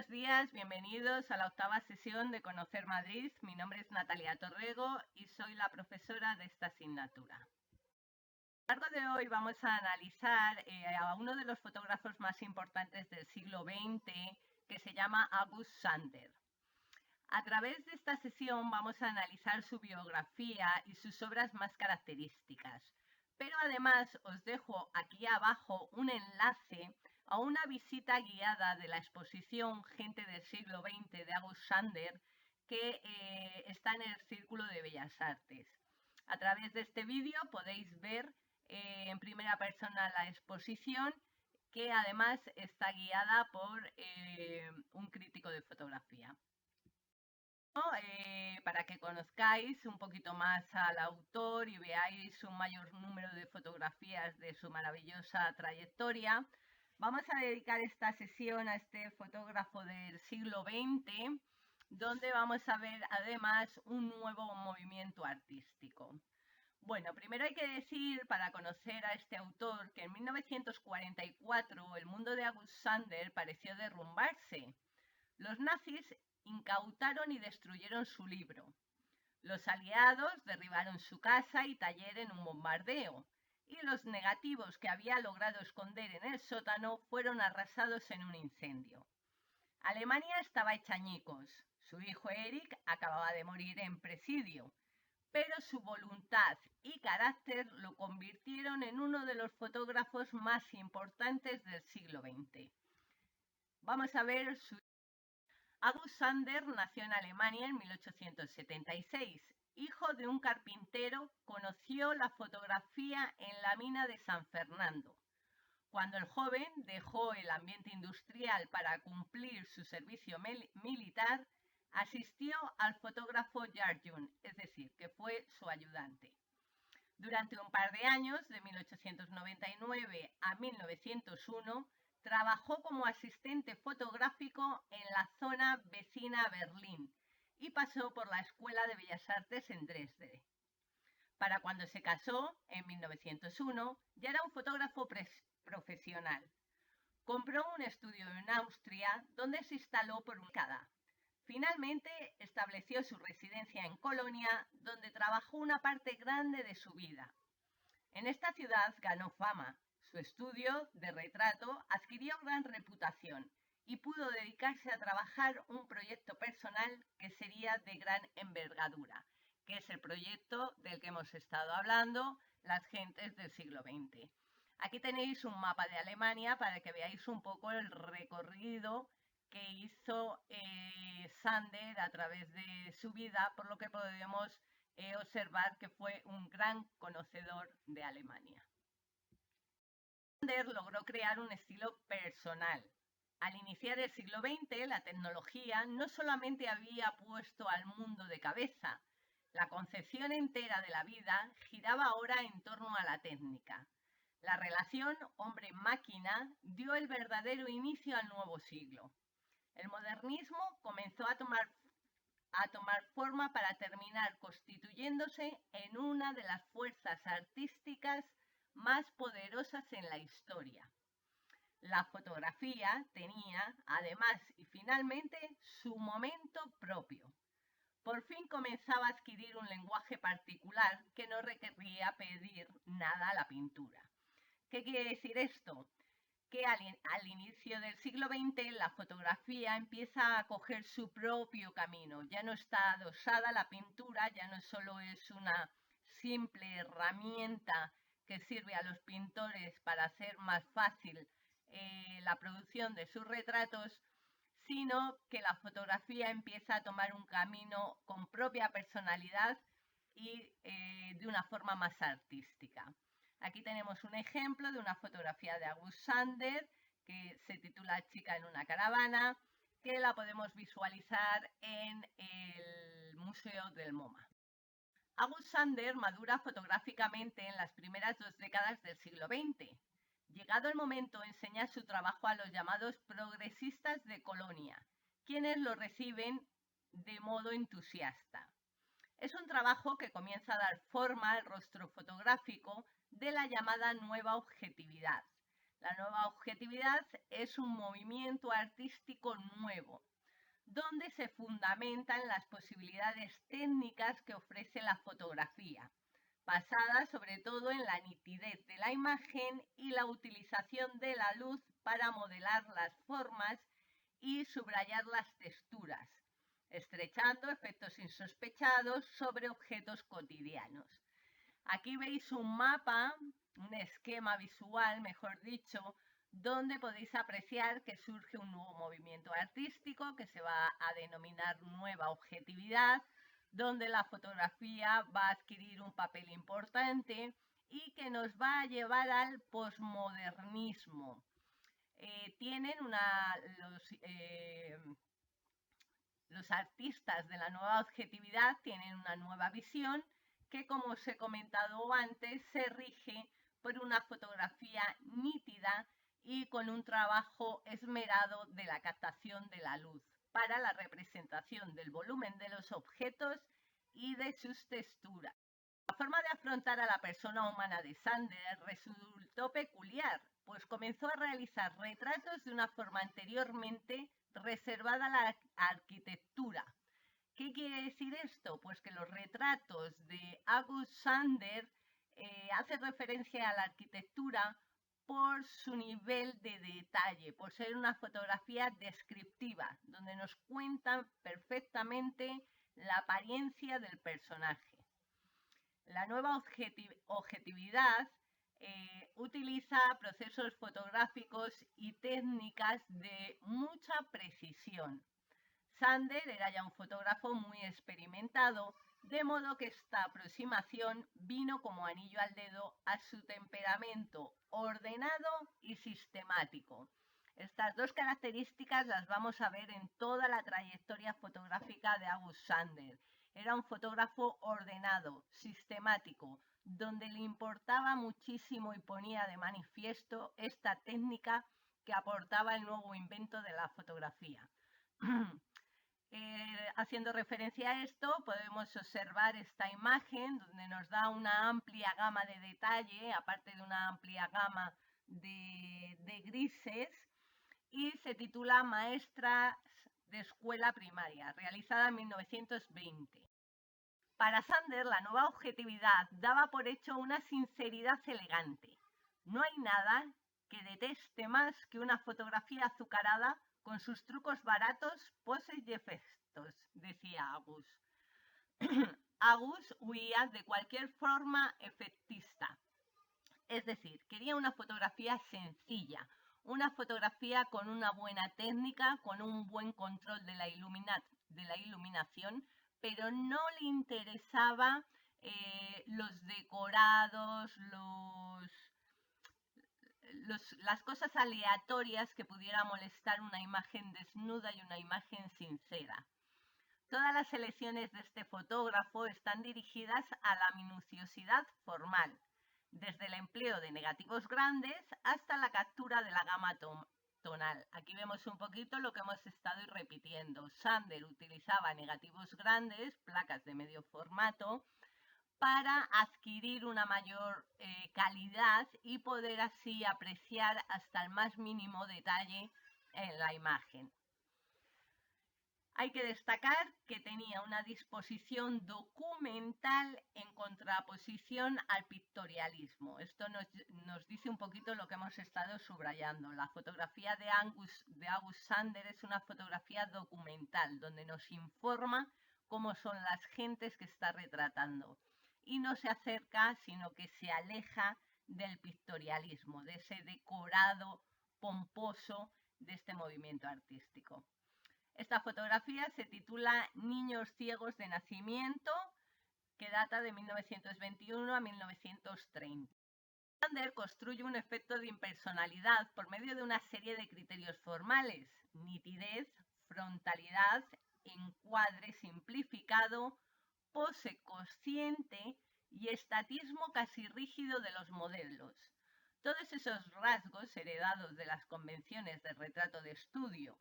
días, bienvenidos a la octava sesión de Conocer Madrid. Mi nombre es Natalia Torrego y soy la profesora de esta asignatura. A lo largo de hoy vamos a analizar a uno de los fotógrafos más importantes del siglo XX, que se llama August Sander. A través de esta sesión vamos a analizar su biografía y sus obras más características. Pero además os dejo aquí abajo un enlace a una visita guiada de la exposición Gente del siglo XX de August Sander, que está en el Círculo de Bellas Artes. A través de este vídeo podéis ver en primera persona la exposición, que además está guiada por un crítico de fotografía. Para que conozcáis un poquito más al autor y veáis un mayor número de fotografías de su maravillosa trayectoria, vamos a dedicar esta sesión a este fotógrafo del siglo XX, donde vamos a ver además un nuevo movimiento artístico. Bueno, primero hay que decir, para conocer a este autor, que en 1944 el mundo de August Sander pareció derrumbarse. Los nazis incautaron y destruyeron su libro. Los aliados derribaron su casa y taller en un bombardeo, y los negativos que había logrado esconder en el sótano fueron arrasados en un incendio. Alemania estaba hecha añicos. Su hijo Erich acababa de morir en presidio, pero su voluntad y carácter lo convirtieron en uno de los fotógrafos más importantes del siglo XX. Vamos a ver su... August Sander nació en Alemania en 1876. Hijo de un carpintero, conoció la fotografía en la mina de San Fernando. Cuando el joven dejó el ambiente industrial para cumplir su servicio militar, asistió al fotógrafo Jarjun, es decir, que fue su ayudante. Durante un par de años, de 1899 a 1901, trabajó como asistente fotográfico en la zona vecina a Berlín y pasó por la Escuela de Bellas Artes en Dresde. Para cuando se casó, en 1901, ya era un fotógrafo profesional. Compró un estudio en Austria, donde se instaló por una década. Finalmente estableció su residencia en Colonia, donde trabajó una parte grande de su vida. En esta ciudad ganó fama. Su estudio de retrato adquirió gran reputación y pudo dedicarse a trabajar un proyecto personal que sería de gran envergadura, que es el proyecto del que hemos estado hablando, Las gentes del siglo XX. Aquí tenéis un mapa de Alemania para que veáis un poco el recorrido que hizo Sander a través de su vida, por lo que podemos observar que fue un gran conocedor de Alemania. Sander logró crear un estilo personal. Al iniciar el siglo XX, la tecnología no solamente había puesto al mundo de cabeza, la concepción entera de la vida giraba ahora en torno a la técnica. La relación hombre-máquina dio el verdadero inicio al nuevo siglo. El modernismo comenzó a tomar forma para terminar constituyéndose en una de las fuerzas artísticas más poderosas en la historia. La fotografía tenía, además y finalmente, su momento propio. Por fin comenzaba a adquirir un lenguaje particular que no requería pedir nada a la pintura. ¿Qué quiere decir esto? Que al inicio del siglo XX la fotografía empieza a coger su propio camino. Ya no está adosada a la pintura, ya no solo es una simple herramienta que sirve a los pintores para hacer más fácil la producción de sus retratos, sino que la fotografía empieza a tomar un camino con propia personalidad y de una forma más artística. Aquí tenemos un ejemplo de una fotografía de August Sander que se titula Chica en una caravana, que la podemos visualizar en el Museo del MoMA. August Sander madura fotográficamente en las primeras 2 décadas del siglo XX. Llegado el momento, enseña su trabajo a los llamados progresistas de Colonia, quienes lo reciben de modo entusiasta. Es un trabajo que comienza a dar forma al rostro fotográfico de la llamada nueva objetividad, La nueva objetividad es un movimiento artístico nuevo, donde se fundamentan las posibilidades técnicas que ofrece la fotografía, basada sobre todo en la nitidez de la imagen y la utilización de la luz para modelar las formas y subrayar las texturas, estrechando efectos insospechados sobre objetos cotidianos. Aquí veis un mapa, un esquema visual, mejor dicho, donde podéis apreciar que surge un nuevo movimiento artístico que se va a denominar nueva objetividad, donde la fotografía va a adquirir un papel importante y que nos va a llevar al posmodernismo. Los artistas de la nueva objetividad tienen una nueva visión que, como os he comentado antes, se rige por una fotografía nítida y con un trabajo esmerado de la captación de la luz para la representación del volumen de los objetos y de sus texturas. La forma de afrontar a la persona humana de Sander resultó peculiar, pues comenzó a realizar retratos de una forma anteriormente reservada a la arquitectura. ¿Qué quiere decir esto? Pues que los retratos de August Sander hacen referencia a la arquitectura por su nivel de detalle, por ser una fotografía descriptiva, donde nos cuentan perfectamente la apariencia del personaje. La nueva objetividad utiliza procesos fotográficos y técnicas de mucha precisión. Sander era ya un fotógrafo muy experimentado, de modo que esta aproximación vino como anillo al dedo a su temperamento ordenado y sistemático. Estas dos características las vamos a ver en toda la trayectoria fotográfica de August Sander. Era un fotógrafo ordenado, sistemático, donde le importaba muchísimo y ponía de manifiesto esta técnica que aportaba el nuevo invento de la fotografía. Haciendo referencia a esto, podemos observar esta imagen donde nos da una amplia gama de detalle, aparte de una amplia gama de grises, y se titula Maestras de Escuela Primaria, realizada en 1920. Para Sander, la nueva objetividad daba por hecho una sinceridad elegante. No hay nada que deteste más que una fotografía azucarada con sus trucos baratos, poses y efectos, decía August. August huía de cualquier forma efectista. Es decir, quería una fotografía sencilla, una fotografía con una buena técnica, con un buen control de la iluminación, pero no le interesaba los decorados, las cosas aleatorias que pudiera molestar una imagen desnuda y una imagen sincera. Todas las selecciones de este fotógrafo están dirigidas a la minuciosidad formal, desde el empleo de negativos grandes hasta la captura de la gama tonal. Aquí vemos un poquito lo que hemos estado repitiendo. Sander utilizaba negativos grandes, placas de medio formato, para adquirir una mayor calidad y poder así apreciar hasta el más mínimo detalle en la imagen. Hay que destacar que tenía una disposición documental en contraposición al pictorialismo. Esto nos dice un poquito lo que hemos estado subrayando. La fotografía de August Sander es una fotografía documental, donde nos informa cómo son las gentes que está retratando. Y no se acerca, sino que se aleja del pictorialismo, de ese decorado pomposo de este movimiento artístico. Esta fotografía se titula Niños ciegos de nacimiento, que data de 1921 a 1930. Sander construye un efecto de impersonalidad por medio de una serie de criterios formales: nitidez, frontalidad, encuadre simplificado, pose consciente y estatismo casi rígido de los modelos. Todos esos rasgos heredados de las convenciones del retrato de estudio.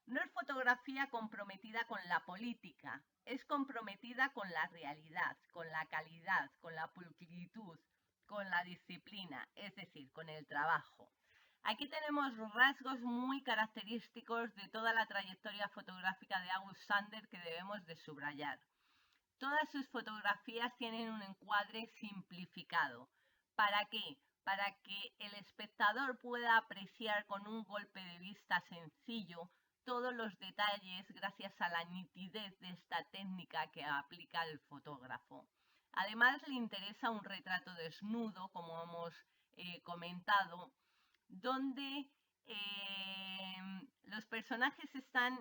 No es fotografía comprometida con la política, es comprometida con la realidad, con la calidad, con la pulcritud, con la disciplina, es decir, con el trabajo. Aquí tenemos rasgos muy característicos de toda la trayectoria fotográfica de August Sander que debemos de subrayar. Todas sus fotografías tienen un encuadre simplificado. ¿Para qué? Para que el espectador pueda apreciar con un golpe de vista sencillo todos los detalles gracias a la nitidez de esta técnica que aplica el fotógrafo. Además, le interesa un retrato desnudo, como hemos comentado, donde los personajes están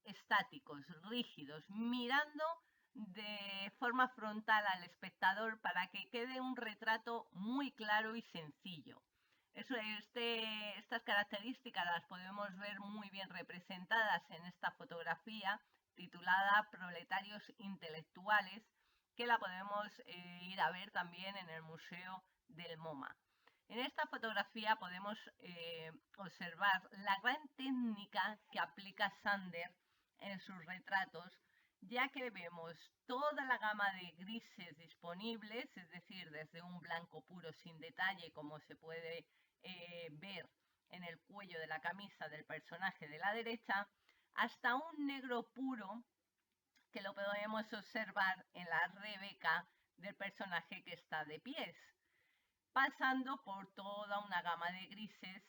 estáticos, rígidos, mirando de forma frontal al espectador para que quede un retrato muy claro y sencillo. Estas características las podemos ver muy bien representadas en esta fotografía titulada Proletarios Intelectuales, que la podemos ir a ver también en el Museo del MoMA. En esta fotografía podemos observar la gran técnica que aplica Sander en sus retratos, ya que vemos toda la gama de grises disponibles, es decir, desde un blanco puro sin detalle, como se puede ver en el cuello de la camisa del personaje de la derecha, hasta un negro puro que lo podemos observar en la Rebeca del personaje que está de pies, pasando por toda una gama de grises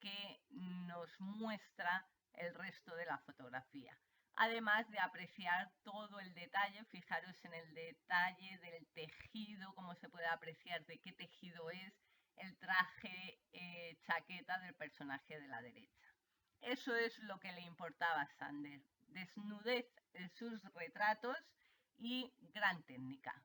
que nos muestra el resto de la fotografía. Además de apreciar todo el detalle, fijaros en el detalle del tejido, cómo se puede apreciar de qué tejido es el traje chaqueta del personaje de la derecha. Eso es lo que le importaba a Sander, desnudez en sus retratos y gran técnica.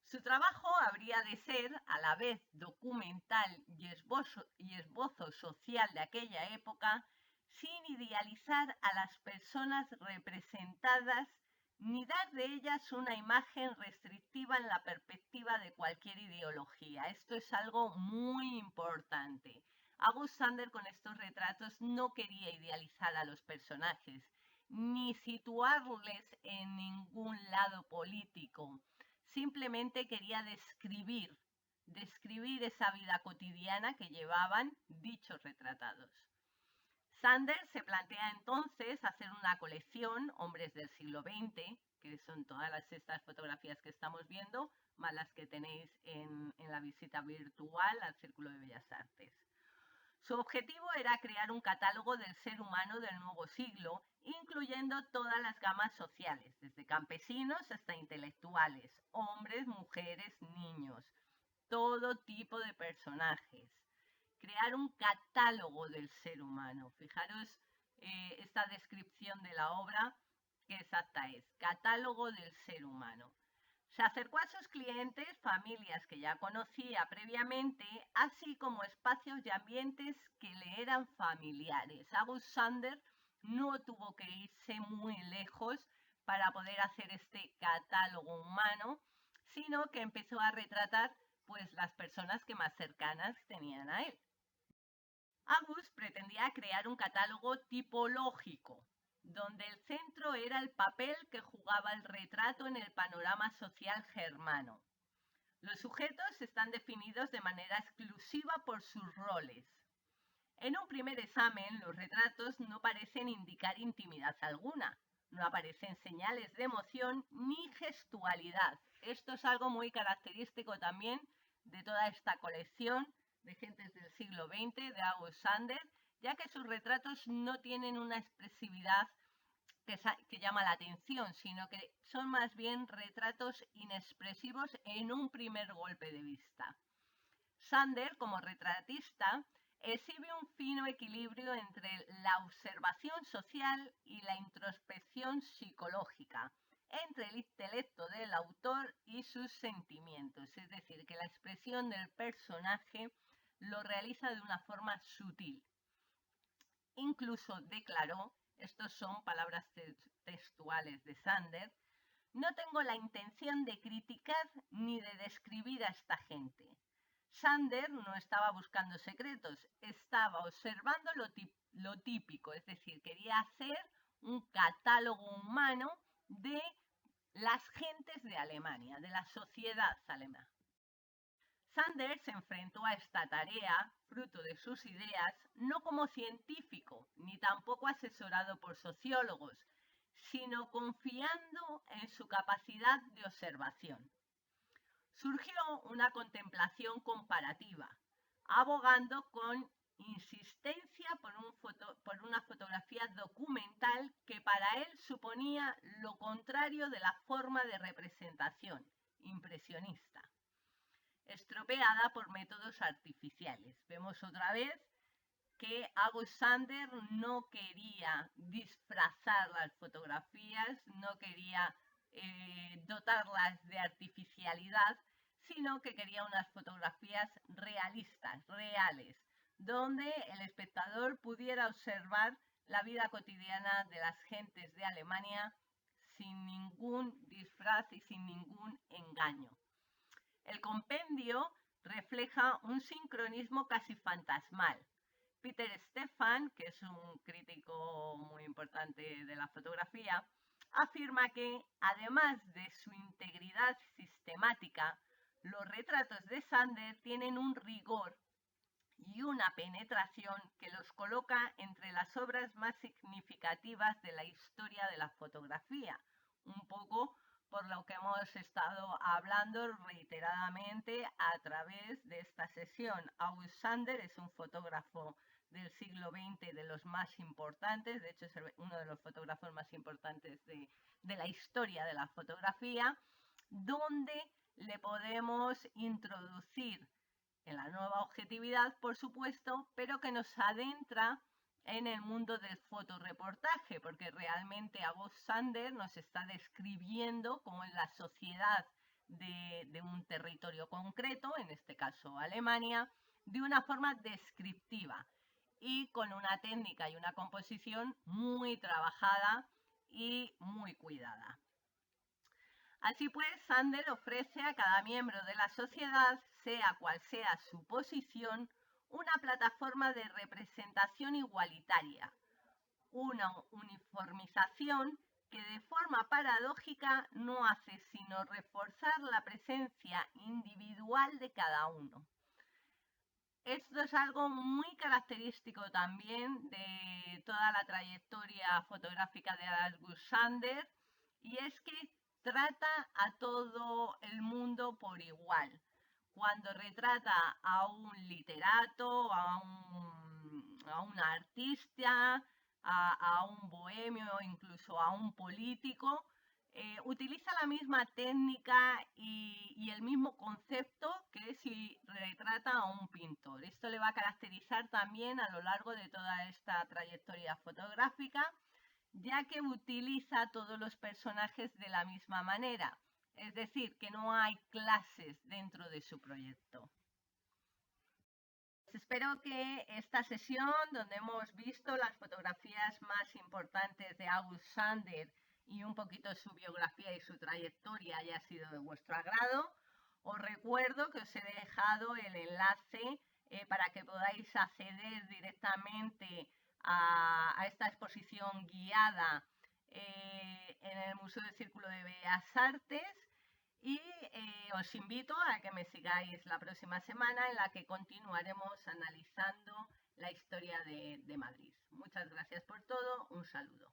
Su trabajo habría de ser a la vez documental y esbozo social de aquella época, sin idealizar a las personas representadas ni dar de ellas una imagen restrictiva en la perspectiva de cualquier ideología. Esto es algo muy importante. August Sander con estos retratos no quería idealizar a los personajes, ni situarles en ningún lado político. Simplemente quería describir esa vida cotidiana que llevaban dichos retratados. Sander se plantea entonces hacer una colección, Hombres del siglo XX, que son todas estas fotografías que estamos viendo, más las que tenéis en la visita virtual al Círculo de Bellas Artes. Su objetivo era crear un catálogo del ser humano del nuevo siglo, incluyendo todas las gamas sociales, desde campesinos hasta intelectuales, hombres, mujeres, niños, todo tipo de personajes. Crear un catálogo del ser humano. Fijaros esta descripción de la obra, que exacta es, catálogo del ser humano. Se acercó a sus clientes, familias que ya conocía previamente, así como espacios y ambientes que le eran familiares. August Sander no tuvo que irse muy lejos para poder hacer este catálogo humano, sino que empezó a retratar pues las personas que más cercanas tenían a él. August pretendía crear un catálogo tipológico, donde el centro era el papel que jugaba el retrato en el panorama social germano. Los sujetos están definidos de manera exclusiva por sus roles. En un primer examen, los retratos no parecen indicar intimidad alguna, no aparecen señales de emoción ni gestualidad. Esto es algo muy característico también de toda esta colección de gentes del siglo XX de August Sander, ya que sus retratos no tienen una expresividad que llama la atención, sino que son más bien retratos inexpresivos en un primer golpe de vista. Sander, como retratista, exhibe un fino equilibrio entre la observación social y la introspección psicológica, entre el intelecto del autor y sus sentimientos, es decir, que la expresión del personaje lo realiza de una forma sutil. Incluso declaró, estos son palabras textuales de Sander, no tengo la intención de criticar ni de describir a esta gente. Sander no estaba buscando secretos, estaba observando lo típico, es decir, quería hacer un catálogo humano de las gentes de Alemania, de la sociedad alemana. Sander se enfrentó a esta tarea, fruto de sus ideas, no como científico, ni tampoco asesorado por sociólogos, sino confiando en su capacidad de observación. Surgió una contemplación comparativa, abogando con insistencia por una fotografía documental que para él suponía lo contrario de la forma de representación impresionista, estropeada por métodos artificiales. Vemos otra vez que August Sander no quería disfrazar las fotografías, no quería dotarlas de artificialidad, sino que quería unas fotografías realistas, reales, donde el espectador pudiera observar la vida cotidiana de las gentes de Alemania sin ningún disfraz y sin ningún engaño. El compendio refleja un sincronismo casi fantasmal. Peter Stephan, que es un crítico muy importante de la fotografía, afirma que, además de su integridad sistemática, los retratos de Sander tienen un rigor y una penetración que los coloca entre las obras más significativas de la historia de la fotografía, un poco por lo que hemos estado hablando reiteradamente a través de esta sesión. August Sander es un fotógrafo del siglo XX de los más importantes, de hecho es uno de los fotógrafos más importantes de la historia de la fotografía, donde le podemos introducir en la nueva objetividad, por supuesto, pero que nos adentra en el mundo del fotoreportaje, porque realmente August Sander nos está describiendo cómo es la sociedad de un territorio concreto, en este caso Alemania, de una forma descriptiva y con una técnica y una composición muy trabajada y muy cuidada. Así pues, Sander ofrece a cada miembro de la sociedad, sea cual sea su posición, una plataforma de representación igualitaria, una uniformización que de forma paradójica no hace sino reforzar la presencia individual de cada uno. Esto es algo muy característico también de toda la trayectoria fotográfica de August Sander, y es que trata a todo el mundo por igual. Cuando retrata a un literato, a un artista, a un bohemio, incluso a un político, utiliza la misma técnica y el mismo concepto que si retrata a un pintor. Esto le va a caracterizar también a lo largo de toda esta trayectoria fotográfica, ya que utiliza todos los personajes de la misma manera, es decir, que no hay clases dentro de su proyecto. Espero que esta sesión, donde hemos visto las fotografías más importantes de August Sander y un poquito su biografía y su trayectoria, haya sido de vuestro agrado. Os recuerdo que os he dejado el enlace para que podáis acceder directamente a esta exposición guiada en el Museo del Círculo de Bellas Artes. Y os invito a que me sigáis la próxima semana, en la que continuaremos analizando la historia de Madrid. Muchas gracias por todo, un saludo.